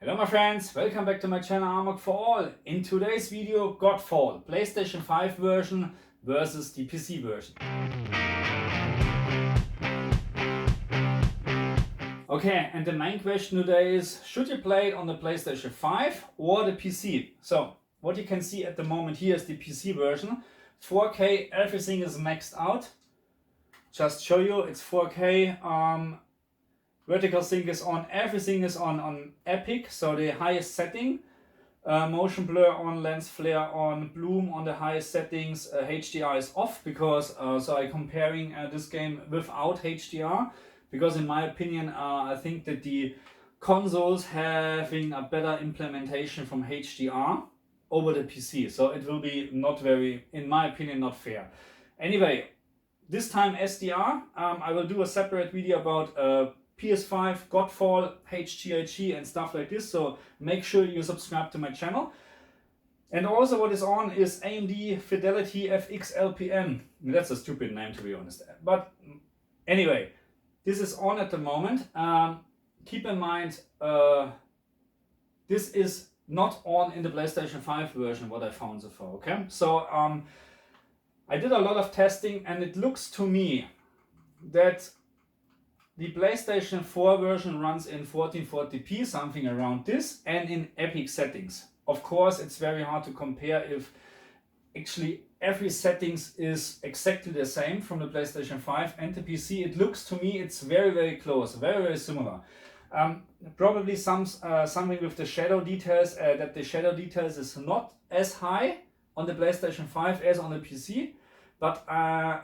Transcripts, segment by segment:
Hello my friends, welcome back to my channel Amok for All. In today's video, Godfall, PlayStation 5 version versus the PC version. Okay, and the main question today is, should you play it on the PlayStation 5 or the PC? So, what you can see at the moment here is the PC version. 4K, everything is maxed out. Just show you, it's 4K. Vertical sync is on, everything is on Epic, so the highest setting. Motion blur on, lens flare on, bloom on the highest settings. HDR is off because so I'm comparing this game without HDR, because in my opinion I think that the consoles having a better implementation from HDR over the PC, so it will be not very, in my opinion, not fair. Anyway, this time SDR. I will do a separate video about PS5, Godfall, HGIG and stuff like this, so make sure you subscribe to my channel. And also what is on is AMD Fidelity FX LPM. That's a stupid name, to be honest. But anyway, this is on at the moment. Keep in mind, this is not on in the PlayStation 5 version, what I found so far, okay? So I did a lot of testing and it looks to me that the PlayStation 4 version runs in 1440p, something around this, and in Epic settings. Of course, it's very hard to compare if actually every settings is exactly the same from the PlayStation 5 and the PC. It looks to me it's very close, very similar. Probably something with the shadow details, that the shadow details is not as high on the PlayStation 5 as on the PC. But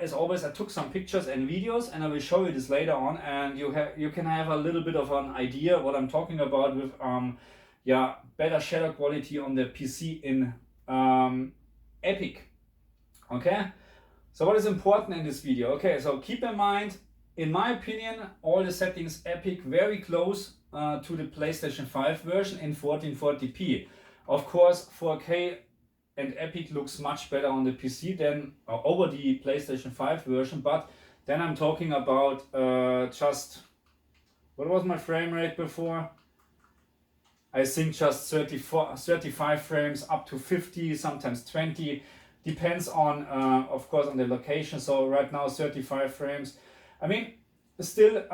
as always, I took some pictures and videos, and I will show you this later on, and you can have a little bit of an idea what I'm talking about with better shadow quality on the PC in Epic. Okay, so what is important in this video? Okay, so keep in mind, in my opinion, all the settings Epic very close to the PlayStation 5 version in 1440p. Of course, 4K and Epic looks much better on the PC than over the PlayStation 5 version, but then I'm talking about just, what was my frame rate before? I think just 35 frames up to 50, sometimes 20, depends on, of course, on the location. So right now 35 frames. I mean, still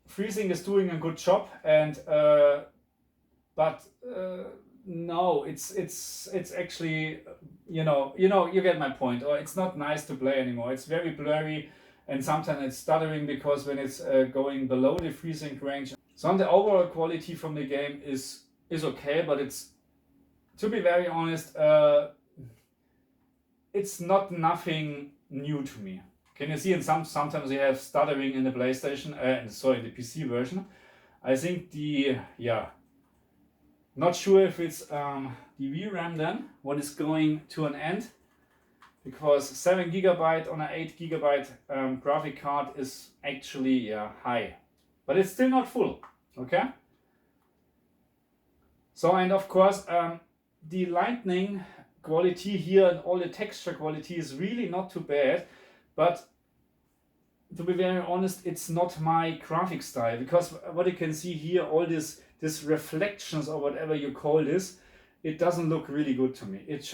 freezing is doing a good job, and no, it's actually, you get my point. Or it's not nice to play anymore. It's very blurry, and sometimes it's stuttering because when it's going below the freezing range. So the overall quality from the game is okay, but it's, to be very honest, it's not nothing new to me. Can you see? And sometimes you have stuttering in the PlayStation, the PC version. I think not sure if it's the VRAM then, what is going to an end, because 7 GB on an 8 GB graphic card is actually high, but it's still not full, okay? So, and of course, the lightning quality here and all the texture quality is really not too bad, but to be very honest, it's not my graphic style, because what you can see here, all this reflections or whatever you call this, it doesn't look really good to me. It's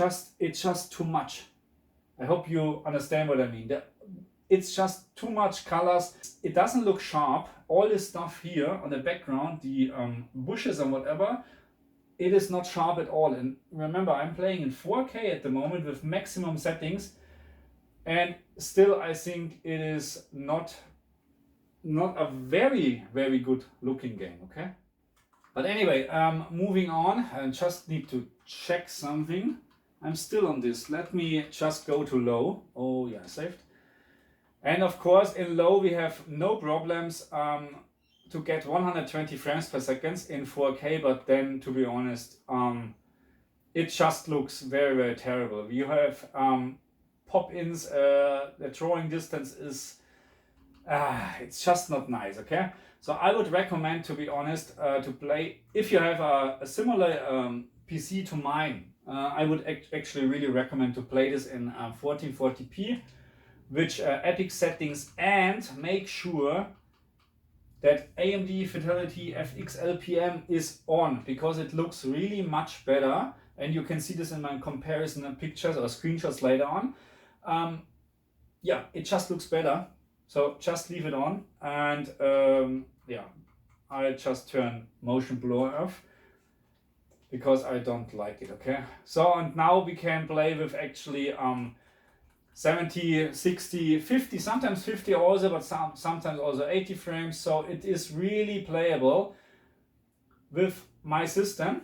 just too much. I hope you understand what I mean. It's just too much colors. It doesn't look sharp. All this stuff here on the background, the bushes and whatever, it is not sharp at all. And remember, I'm playing in 4K at the moment with maximum settings, and still I think it is not a very good looking game, okay? But anyway, moving on, I just need to check something. I'm still on this. Let me just go to low. Oh yeah, saved. And of course, in low we have no problems to get 120 frames per second in 4K, but then, to be honest, it just looks very terrible. You have pop-ins, the drawing distance is, it's just not nice, okay? So I would recommend, to be honest, to play, if you have a similar PC to mine, I would actually really recommend to play this in 1440p, which Epic settings, and make sure that AMD Fidelity FX LPM is on, because it looks really much better, and you can see this in my comparison pictures or screenshots later on. Yeah, it just looks better, so just leave it on. And yeah, I just turn motion blur off because I don't like it. Okay, so and now we can play with actually 70, 60, 50, sometimes 50 also, but sometimes also 80 frames. So it is really playable with my system.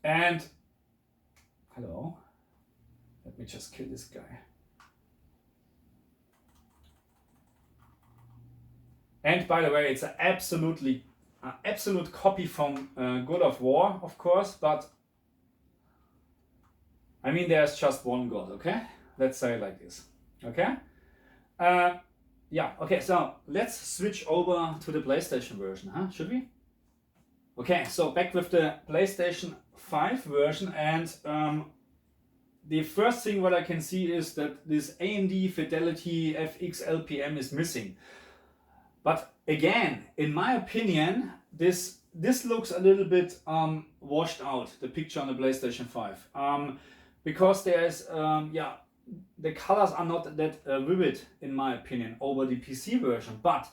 And hello, let me just kill this guy. And by the way, it's an absolute copy from God of War, of course, but I mean, there's just one God, okay? Let's say it like this, okay? Yeah, okay, so let's switch over to the PlayStation version, huh? Should we? Okay, so back with the PlayStation 5 version, and the first thing what I can see is that this AMD Fidelity FX LPM is missing. But again, in my opinion, this looks a little bit washed out, the picture on the PlayStation 5. Because there's, yeah, the colors are not that vivid, in my opinion, over the PC version. But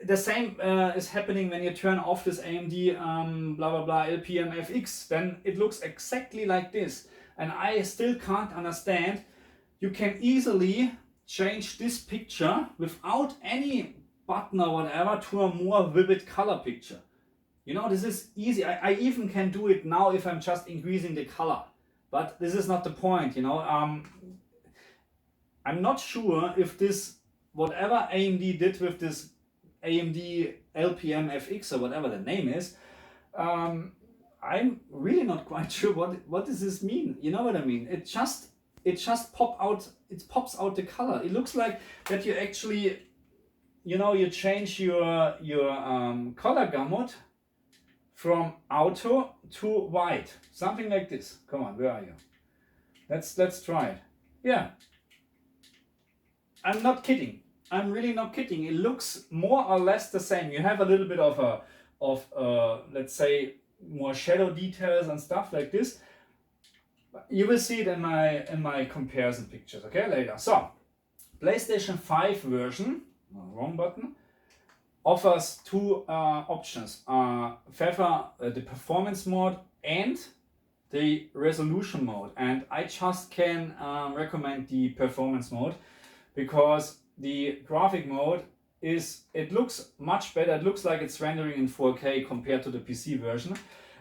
the same is happening when you turn off this AMD blah blah blah LPM FX, then it looks exactly like this. And I still can't understand. You can easily change this picture without any button or whatever to a more vivid color picture. You know, this is easy. I even can do it now if I'm just increasing the color. But this is not the point, you know. I'm not sure if this, whatever AMD did with this AMD LPM FX or whatever the name is, I'm really not quite sure what does this mean. You know what I mean? It just pops out the color. It looks like that you actually, you know, you change your color gamut from auto to white, something like this. Come on, where are you? Let's try it. Yeah, I'm not kidding. I'm really not kidding. It looks more or less the same. You have a little bit of let's say more shadow details and stuff like this. You will see it in my comparison pictures, okay, later. So, PlayStation 5 version, wrong button, offers two options. Pfeffer, the performance mode and the resolution mode. And I just can recommend the performance mode, because the graphic mode it looks much better. It looks like it's rendering in 4K compared to the PC version,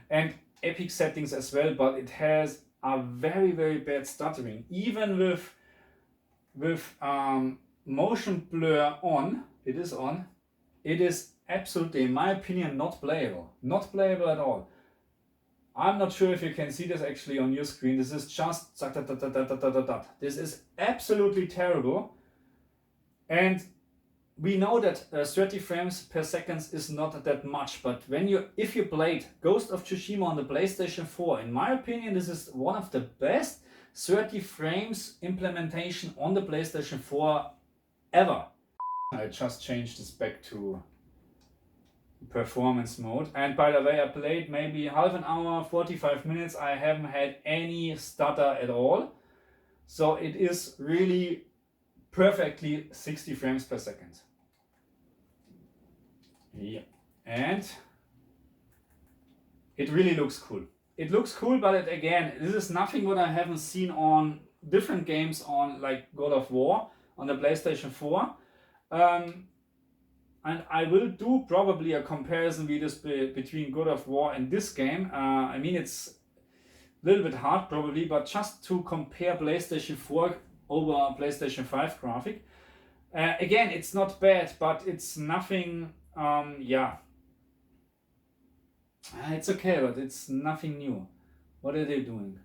and epic settings as well, but it has a very, very bad stuttering. Even with motion blur on, it is absolutely, in my opinion, not playable. Not playable at all. I'm not sure if you can see this actually on your screen. This is just this is absolutely terrible. And we know that 30 frames per second is not that much, but if you played Ghost of Tsushima on the PlayStation 4, in my opinion, this is one of the best 30 frames implementation on the PlayStation 4 ever. I just changed this back to performance mode. And by the way, I played maybe half an hour, 45 minutes. I haven't had any stutter at all. So it is really perfectly 60 frames per second. Yeah, and it really looks cool. It looks cool, but again, this is nothing what I haven't seen on different games on like God of War on the PlayStation 4. And I will do probably a comparison videos between God of War and this game. I mean, it's a little bit hard probably, but just to compare PlayStation 4 over PlayStation 5 graphic. Again, it's not bad, but it's nothing, yeah. It's okay, but it's nothing new. What are they doing?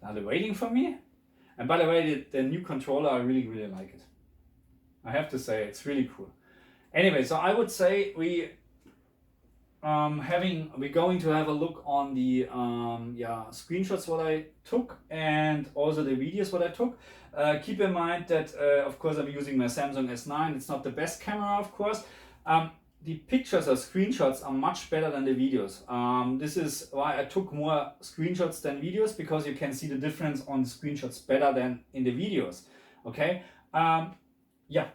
Are they waiting for me? And by the way, the new controller, I really, really like it. I have to say, it's really cool. Anyway, so I would say we we're going to have a look on the screenshots what I took and also the videos what I took. Keep in mind that of course I'm using my Samsung S9. It's not the best camera, of course. The pictures or screenshots are much better than the videos. This is why I took more screenshots than videos, because you can see the difference on screenshots better than in the videos. Okay, yeah,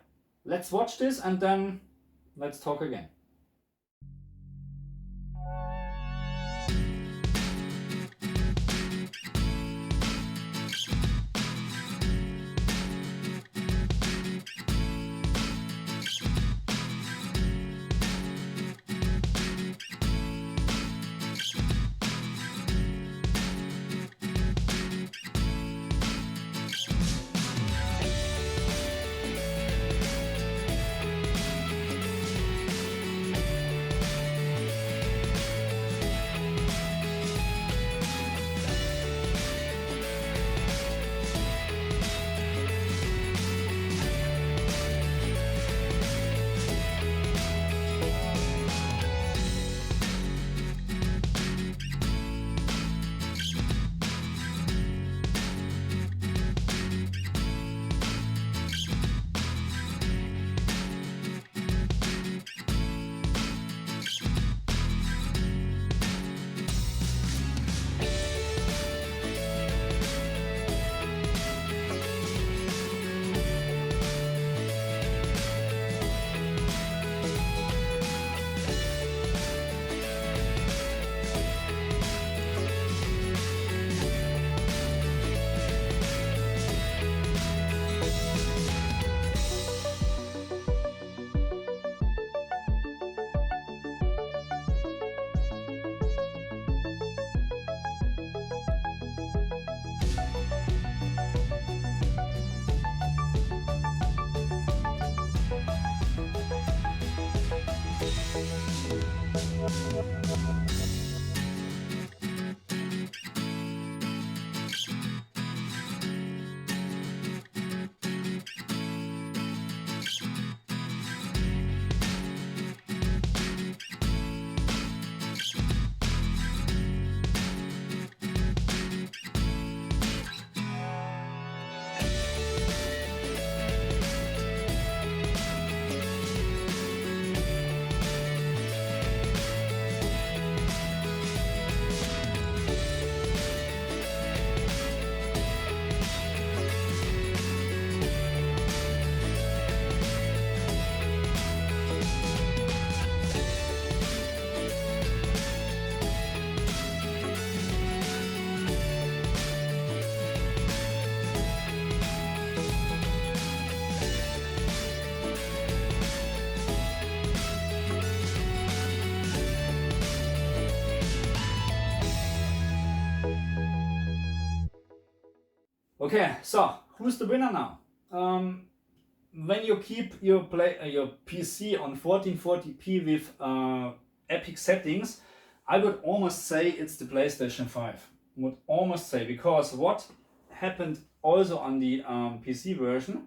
let's watch this and then let's talk again. Okay, so who's the winner now? When you keep your PC on 1440p with epic settings, I would almost say it's the PlayStation 5. Would almost say, because what happened also on the PC version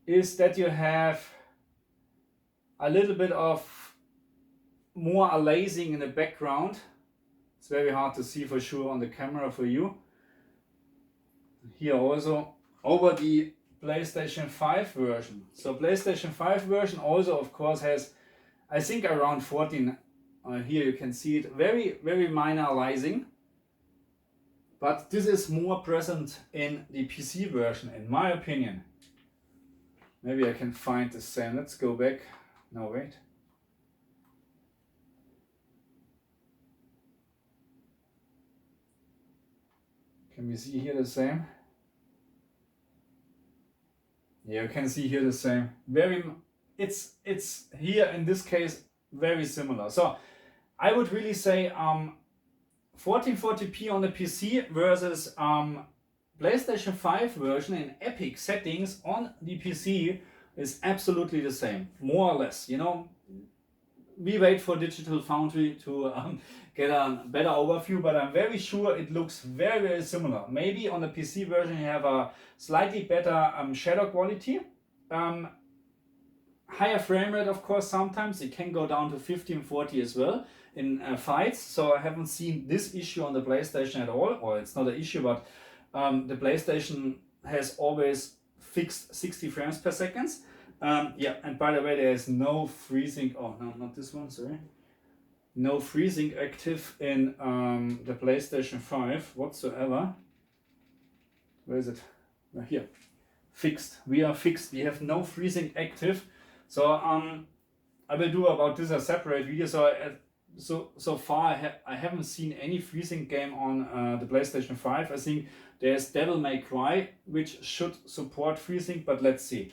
is that you have a little bit of more aliasing in the background. It's very hard to see for sure on the camera for you. Here also over the PlayStation 5 version. So PlayStation 5 version also of course has, I think, around 14. Here you can see it, very minor aliasing. But this is more present in the PC version, in my opinion. Maybe I can find the same. Let's go back. No, wait. Can we see here the same? Yeah, you can see here the same. It's here in this case very similar. So I would really say 1440p on the PC versus PlayStation 5 version in epic settings on the PC is absolutely the same, more or less. You know, we wait for Digital Foundry to get a better overview, but I'm very sure it looks very similar. Maybe on the PC version you have a slightly better shadow quality. higher frame rate, of course. Sometimes it can go down to 50 and 40 as well in fights. So I haven't seen this issue on the PlayStation at all, or it's not an issue, but the PlayStation has always fixed 60 frames per second. Yeah, and by the way, there is no freezing. Oh no, not this one. Sorry. No freezing active in the PlayStation 5 whatsoever. Where is it? Here. Fixed. We are fixed. We have no freezing active. So I will do about this a separate video. So far I haven't seen any freezing game on the PlayStation 5. I think there's Devil May Cry, which should support freezing, but let's see.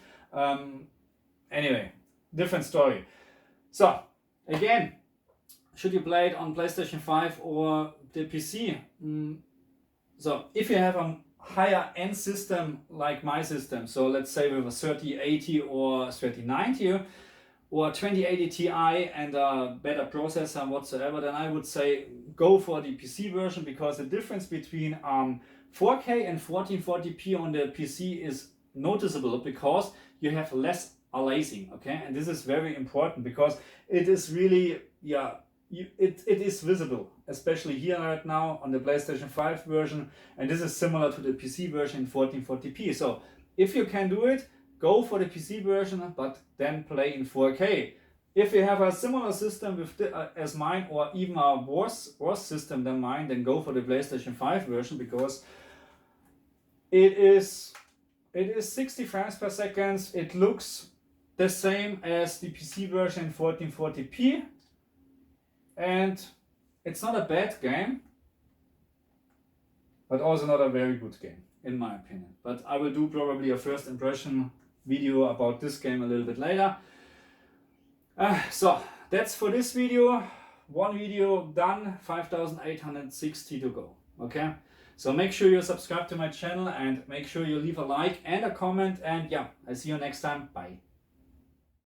Anyway, different story. So again, should you play it on PlayStation 5 or the PC? So if you have a higher end system like my system, so let's say with a 3080 or 3090 or 2080 Ti and a better processor whatsoever, then I would say go for the PC version, because the difference between 4K and 1440p on the PC is noticeable, because you have less aliasing, okay? And this is very important, because it is really, yeah, it is visible, especially here right now on the PlayStation 5 version, and this is similar to the PC version in 1440p. So if you can do it, go for the PC version, but then play in 4K. If you have a similar system with as mine, or even a worse system than mine, then go for the PlayStation 5 version, because it is 60 frames per second. It looks the same as the PC version in 1440p. And it's not a bad game, but also not a very good game, in my opinion. But I will do probably a first impression video about this game a little bit later. So that's for this video. One video done, 5860 to go. Okay, so make sure you subscribe to my channel and make sure you leave a like and a comment. And yeah, I see you next time. Bye.